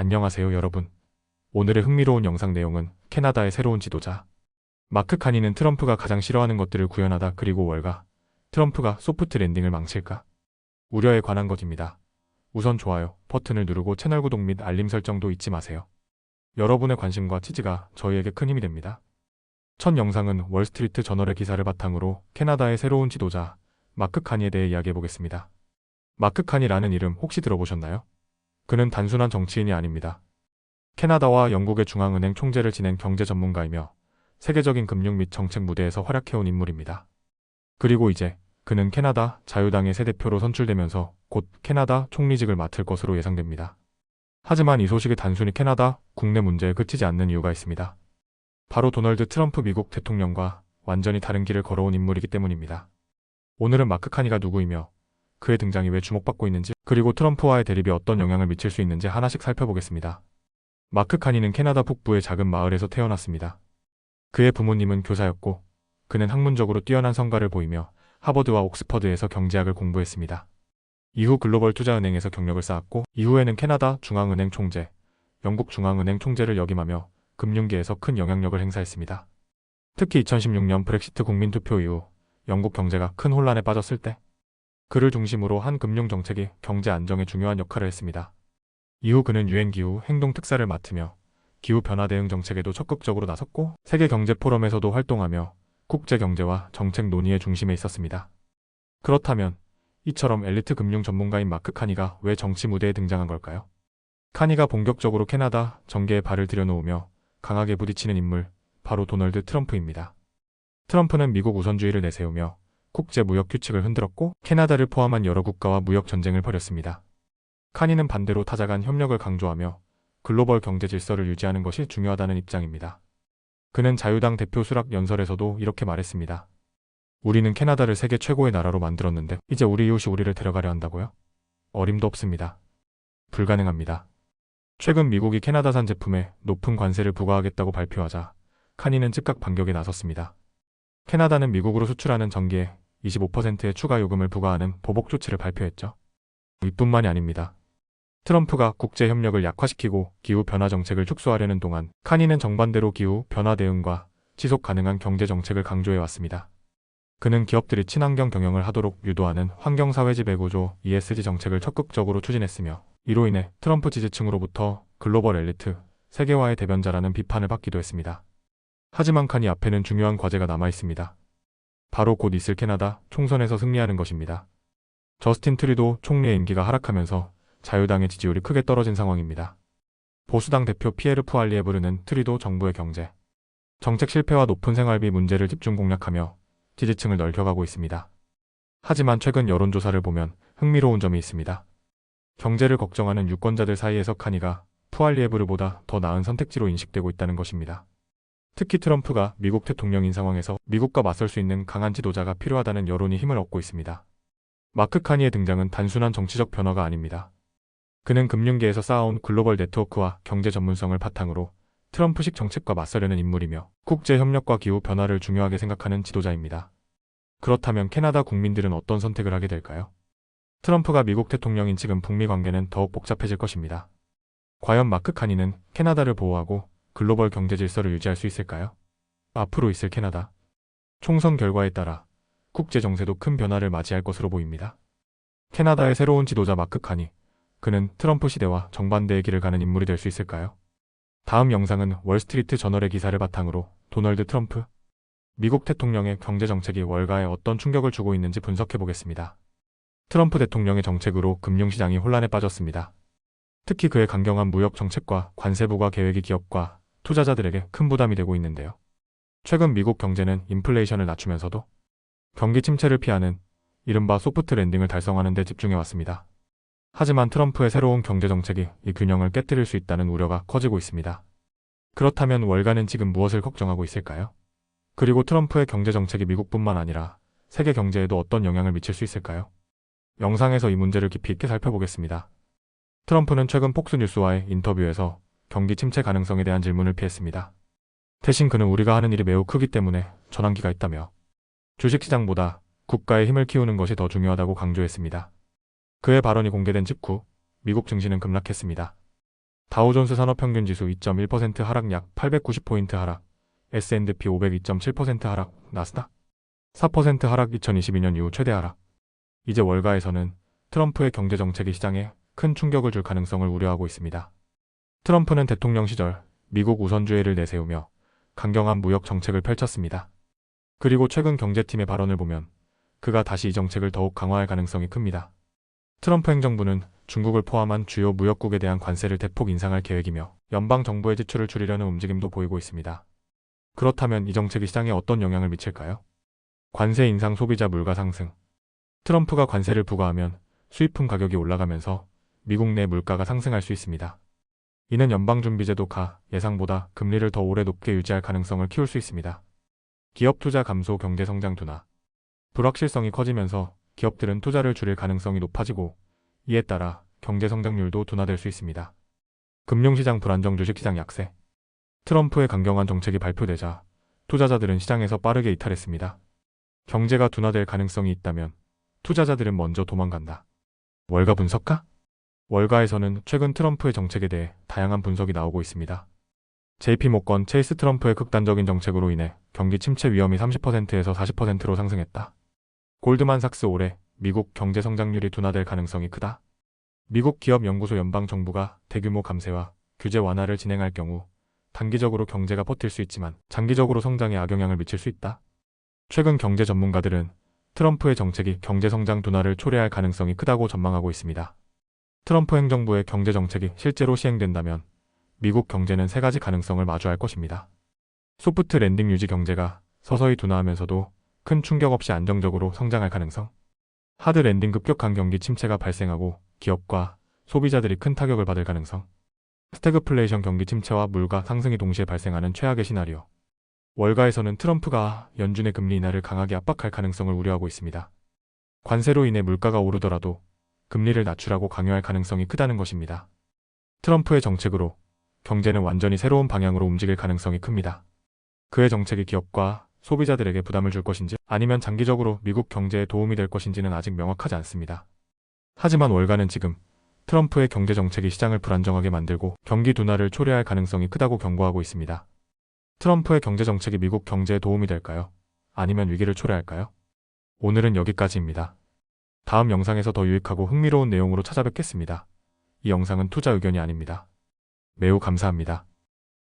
안녕하세요 여러분. 오늘의 흥미로운 영상 내용은 캐나다의 새로운 지도자 마크 카니는 트럼프가 가장 싫어하는 것들을 구현하다 그리고 월가 트럼프가 소프트 랜딩을 망칠까 우려에 관한 것입니다. 우선 좋아요 버튼을 누르고 채널 구독 및 알림 설정도 잊지 마세요. 여러분의 관심과 지지가 저희에게 큰 힘이 됩니다. 첫 영상은 월스트리트 저널의 기사를 바탕으로 캐나다의 새로운 지도자 마크 카니에 대해 이야기해보겠습니다. 마크 카니라는 이름 혹시 들어보셨나요? 그는 단순한 정치인이 아닙니다. 캐나다와 영국의 중앙은행 총재를 지낸 경제 전문가이며 세계적인 금융 및 정책 무대에서 활약해온 인물입니다. 그리고 이제 그는 캐나다 자유당의 새 대표로 선출되면서 곧 캐나다 총리직을 맡을 것으로 예상됩니다. 하지만 이 소식이 단순히 캐나다 국내 문제에 그치지 않는 이유가 있습니다. 바로 도널드 트럼프 미국 대통령과 완전히 다른 길을 걸어온 인물이기 때문입니다. 오늘은 마크 카니가 누구이며 그의 등장이 왜 주목받고 있는지, 그리고 트럼프와의 대립이 어떤 영향을 미칠 수 있는지 하나씩 살펴보겠습니다. 마크 카니는 캐나다 북부의 작은 마을에서 태어났습니다. 그의 부모님은 교사였고 그는 학문적으로 뛰어난 성과를 보이며 하버드와 옥스퍼드에서 경제학을 공부했습니다. 이후 글로벌 투자은행에서 경력을 쌓았고 이후에는 캐나다 중앙은행 총재, 영국 중앙은행 총재를 역임하며 금융계에서 큰 영향력을 행사했습니다. 특히 2016년 브렉시트 국민투표 이후 영국 경제가 큰 혼란에 빠졌을 때 그를 중심으로 한 금융정책이 경제 안정에 중요한 역할을 했습니다. 이후 그는 유엔기후 행동특사를 맡으며 기후변화 대응 정책에도 적극적으로 나섰고 세계경제포럼에서도 활동하며 국제경제와 정책 논의의 중심에 있었습니다. 그렇다면 이처럼 엘리트 금융 전문가인 마크 카니가 왜 정치 무대에 등장한 걸까요? 카니가 본격적으로 캐나다 정계에 발을 들여놓으며 강하게 부딪히는 인물, 바로 도널드 트럼프입니다. 트럼프는 미국 우선주의를 내세우며 국제 무역 규칙을 흔들었고 캐나다를 포함한 여러 국가와 무역 전쟁을 벌였습니다. 카니는 반대로 타자 간 협력을 강조하며 글로벌 경제 질서를 유지하는 것이 중요하다는 입장입니다. 그는 자유당 대표 수락 연설에서도 이렇게 말했습니다. 우리는 캐나다를 세계 최고의 나라로 만들었는데 이제 우리 이웃이 우리를 데려가려 한다고요? 어림도 없습니다. 불가능합니다. 최근 미국이 캐나다산 제품에 높은 관세를 부과하겠다고 발표하자 카니는 즉각 반격에 나섰습니다. 캐나다는 미국으로 수출하는 전기에 25%의 추가 요금을 부과하는 보복 조치를 발표했죠. 이뿐만이 아닙니다. 트럼프가 국제 협력을 약화시키고 기후 변화 정책을 축소하려는 동안 카니는 정반대로 기후 변화 대응과 지속 가능한 경제 정책을 강조해 왔습니다. 그는 기업들이 친환경 경영을 하도록 유도하는 환경사회지배구조 ESG 정책을 적극적으로 추진했으며 이로 인해 트럼프 지지층으로부터 글로벌 엘리트, 세계화의 대변자라는 비판을 받기도 했습니다. 하지만 카니 앞에는 중요한 과제가 남아 있습니다. 바로 곧 있을 캐나다 총선에서 승리하는 것입니다. 저스틴 트루도 총리의 임기가 하락하면서 자유당의 지지율이 크게 떨어진 상황입니다. 보수당 대표 피에르 푸알리에브르는 트루도 정부의 경제, 정책 실패와 높은 생활비 문제를 집중 공략하며 지지층을 넓혀가고 있습니다. 하지만 최근 여론조사를 보면 흥미로운 점이 있습니다. 경제를 걱정하는 유권자들 사이에서 카니가 푸알리에브르보다 더 나은 선택지로 인식되고 있다는 것입니다. 특히 트럼프가 미국 대통령인 상황에서 미국과 맞설 수 있는 강한 지도자가 필요하다는 여론이 힘을 얻고 있습니다. 마크 카니의 등장은 단순한 정치적 변화가 아닙니다. 그는 금융계에서 쌓아온 글로벌 네트워크와 경제 전문성을 바탕으로 트럼프식 정책과 맞서려는 인물이며 국제협력과 기후 변화를 중요하게 생각하는 지도자입니다. 그렇다면 캐나다 국민들은 어떤 선택을 하게 될까요? 트럼프가 미국 대통령인 지금 북미 관계는 더욱 복잡해질 것입니다. 과연 마크 카니는 캐나다를 보호하고 글로벌 경제 질서를 유지할 수 있을까요? 앞으로 있을 캐나다 총선 결과에 따라 국제 정세도 큰 변화를 맞이할 것으로 보입니다. 캐나다의 새로운 지도자 마크 카니, 그는 트럼프 시대와 정반대의 길을 가는 인물이 될 수 있을까요? 다음 영상은 월스트리트 저널의 기사를 바탕으로 도널드 트럼프, 미국 대통령의 경제 정책이 월가에 어떤 충격을 주고 있는지 분석해 보겠습니다. 트럼프 대통령의 정책으로 금융시장이 혼란에 빠졌습니다. 특히 그의 강경한 무역 정책과 관세 부과 계획이 기업과 투자자들에게 큰 부담이 되고 있는데요. 최근 미국 경제는 인플레이션을 낮추면서도 경기 침체를 피하는 이른바 소프트 랜딩을 달성하는 데 집중해왔습니다. 하지만 트럼프의 새로운 경제 정책이 이 균형을 깨뜨릴 수 있다는 우려가 커지고 있습니다. 그렇다면 월가는 지금 무엇을 걱정하고 있을까요? 그리고 트럼프의 경제 정책이 미국뿐만 아니라 세계 경제에도 어떤 영향을 미칠 수 있을까요? 영상에서 이 문제를 깊이 있게 살펴보겠습니다. 트럼프는 최근 폭스뉴스와의 인터뷰에서 경기 침체 가능성에 대한 질문을 피했습니다. 대신 그는 우리가 하는 일이 매우 크기 때문에 전환기가 있다며 주식시장보다 국가의 힘을 키우는 것이 더 중요하다고 강조했습니다. 그의 발언이 공개된 직후 미국 증시는 급락했습니다. 다우존스 산업평균지수 2.1% 하락 약 890포인트 하락, S&P 500 2.7% 하락, 나스닥 4% 하락 2022년 이후 최대 하락. 이제 월가에서는 트럼프의 경제정책이 시장에 큰 충격을 줄 가능성을 우려하고 있습니다. 트럼프는 대통령 시절 미국 우선주의를 내세우며 강경한 무역 정책을 펼쳤습니다. 그리고 최근 경제팀의 발언을 보면 그가 다시 이 정책을 더욱 강화할 가능성이 큽니다. 트럼프 행정부는 중국을 포함한 주요 무역국에 대한 관세를 대폭 인상할 계획이며 연방정부의 지출을 줄이려는 움직임도 보이고 있습니다. 그렇다면 이 정책이 시장에 어떤 영향을 미칠까요? 관세 인상, 소비자 물가 상승. 트럼프가 관세를 부과하면 수입품 가격이 올라가면서 미국 내 물가가 상승할 수 있습니다. 이는 연방준비제도가 예상보다 금리를 더 오래 높게 유지할 가능성을 키울 수 있습니다. 기업 투자 감소, 경제 성장 둔화. 불확실성이 커지면서 기업들은 투자를 줄일 가능성이 높아지고 이에 따라 경제 성장률도 둔화될 수 있습니다. 금융시장 불안정, 주식시장 약세. 트럼프의 강경한 정책이 발표되자 투자자들은 시장에서 빠르게 이탈했습니다. 경제가 둔화될 가능성이 있다면 투자자들은 먼저 도망간다. 월가 분석가? 월가에서는 최근 트럼프의 정책에 대해 다양한 분석이 나오고 있습니다. JP모건 체이스 트럼프의 극단적인 정책으로 인해 경기 침체 위험이 30%에서 40%로 상승했다. 골드만삭스 올해 미국 경제 성장률이 둔화될 가능성이 크다. 미국 기업연구소 연방정부가 대규모 감세와 규제 완화를 진행할 경우 단기적으로 경제가 버틸 수 있지만 장기적으로 성장에 악영향을 미칠 수 있다. 최근 경제 전문가들은 트럼프의 정책이 경제 성장 둔화를 초래할 가능성이 크다고 전망하고 있습니다. 트럼프 행정부의 경제 정책이 실제로 시행된다면 미국 경제는 세 가지 가능성을 마주할 것입니다. 소프트 랜딩 유지, 경제가 서서히 둔화하면서도 큰 충격 없이 안정적으로 성장할 가능성. 하드 랜딩, 급격한 경기 침체가 발생하고 기업과 소비자들이 큰 타격을 받을 가능성. 스태그플레이션, 경기 침체와 물가 상승이 동시에 발생하는 최악의 시나리오. 월가에서는 트럼프가 연준의 금리 인하를 강하게 압박할 가능성을 우려하고 있습니다. 관세로 인해 물가가 오르더라도 금리를 낮추라고 강요할 가능성이 크다는 것입니다. 트럼프의 정책으로 경제는 완전히 새로운 방향으로 움직일 가능성이 큽니다. 그의 정책이 기업과 소비자들에게 부담을 줄 것인지 아니면 장기적으로 미국 경제에 도움이 될 것인지는 아직 명확하지 않습니다. 하지만 월가는 지금 트럼프의 경제 정책이 시장을 불안정하게 만들고 경기 둔화를 초래할 가능성이 크다고 경고하고 있습니다. 트럼프의 경제 정책이 미국 경제에 도움이 될까요? 아니면 위기를 초래할까요? 오늘은 여기까지입니다. 다음 영상에서 더 유익하고 흥미로운 내용으로 찾아뵙겠습니다. 이 영상은 투자 의견이 아닙니다. 매우 감사합니다.